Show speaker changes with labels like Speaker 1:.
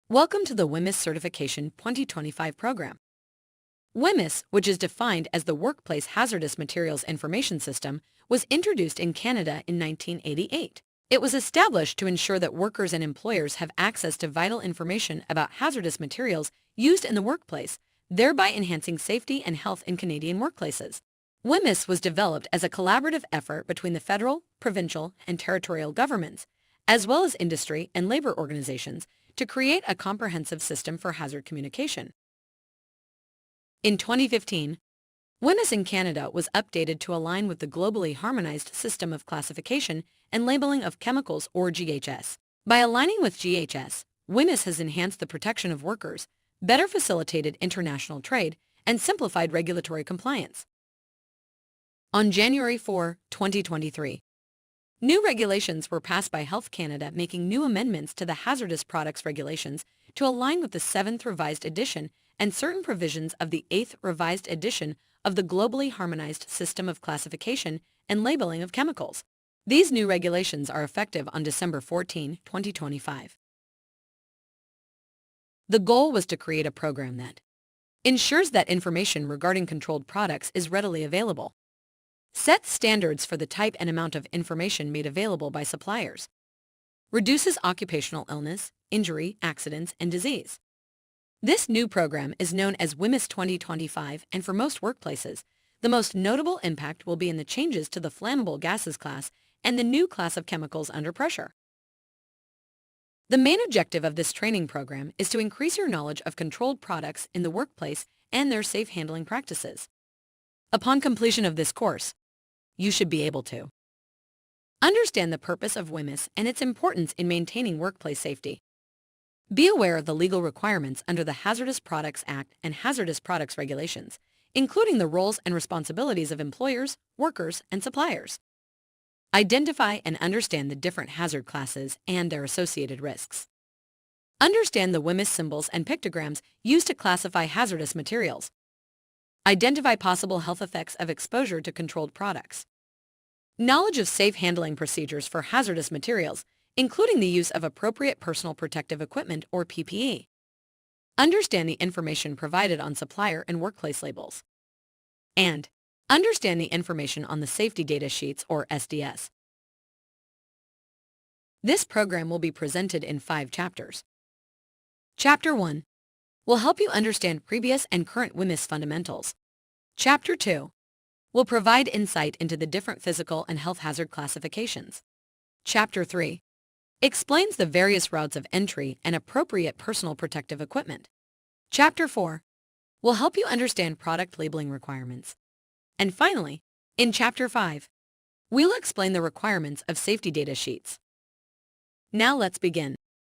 Speaker 1: Welcome to the WHMIS Certification 2025 program. WHMIS, which is defined as the Workplace Hazardous Materials Information System, was introduced in Canada in 1988. It was established to ensure that workers and employers have access to vital information about hazardous materials used in the workplace, thereby enhancing safety and health in Canadian workplaces. WHMIS was developed as a collaborative effort between the federal, provincial, and territorial governments, as well as industry and labor organizations, to create a comprehensive system for hazard communication. In 2015, WHMIS in Canada was updated to align with the globally harmonized system of classification and labeling of chemicals, or GHS. By aligning with GHS, WHMIS has enhanced the protection of workers, better facilitated international trade, and simplified regulatory compliance. On January 4, 2023, new regulations were passed by Health Canada, making new amendments to the Hazardous Products Regulations to align with the 7th Revised Edition and certain provisions of the 8th Revised Edition of the Globally Harmonized System of Classification and Labeling of Chemicals. These new regulations are effective on December 14, 2025. The goal was to create a program that ensures that information regarding controlled products is readily available, sets standards for the type and amount of information made available by suppliers, reduces occupational illness, injury, accidents, and disease. This new program is known as WHMIS 2025, and for most workplaces, the most notable impact will be in the changes to the flammable gases class and the new class of chemicals under pressure. The main objective of this training program is to increase your knowledge of controlled products in the workplace and their safe handling practices. Upon completion of this course, you should be able to understand the purpose of WHMIS and its importance in maintaining workplace safety. Be aware of the legal requirements under the Hazardous Products Act and Hazardous Products Regulations, including the roles and responsibilities of employers, workers, and suppliers. Identify and understand the different hazard classes and their associated risks. Understand the WHMIS symbols and pictograms used to classify hazardous materials. Identify possible health effects of exposure to controlled products. Knowledge of safe handling procedures for hazardous materials, including the use of appropriate personal protective equipment, or PPE. Understand the information provided on supplier and workplace labels. And understand the information on the safety data sheets, or SDS. This program will be presented in 5 chapters. Chapter 1 will help you understand previous and current WHMIS fundamentals. Chapter 2 will provide insight into the different physical and health hazard classifications. Chapter 3 explains the various routes of entry and appropriate personal protective equipment. Chapter 4 will help you understand product labeling requirements. And finally, in Chapter 5, we'll explain the requirements of safety data sheets. Now let's begin.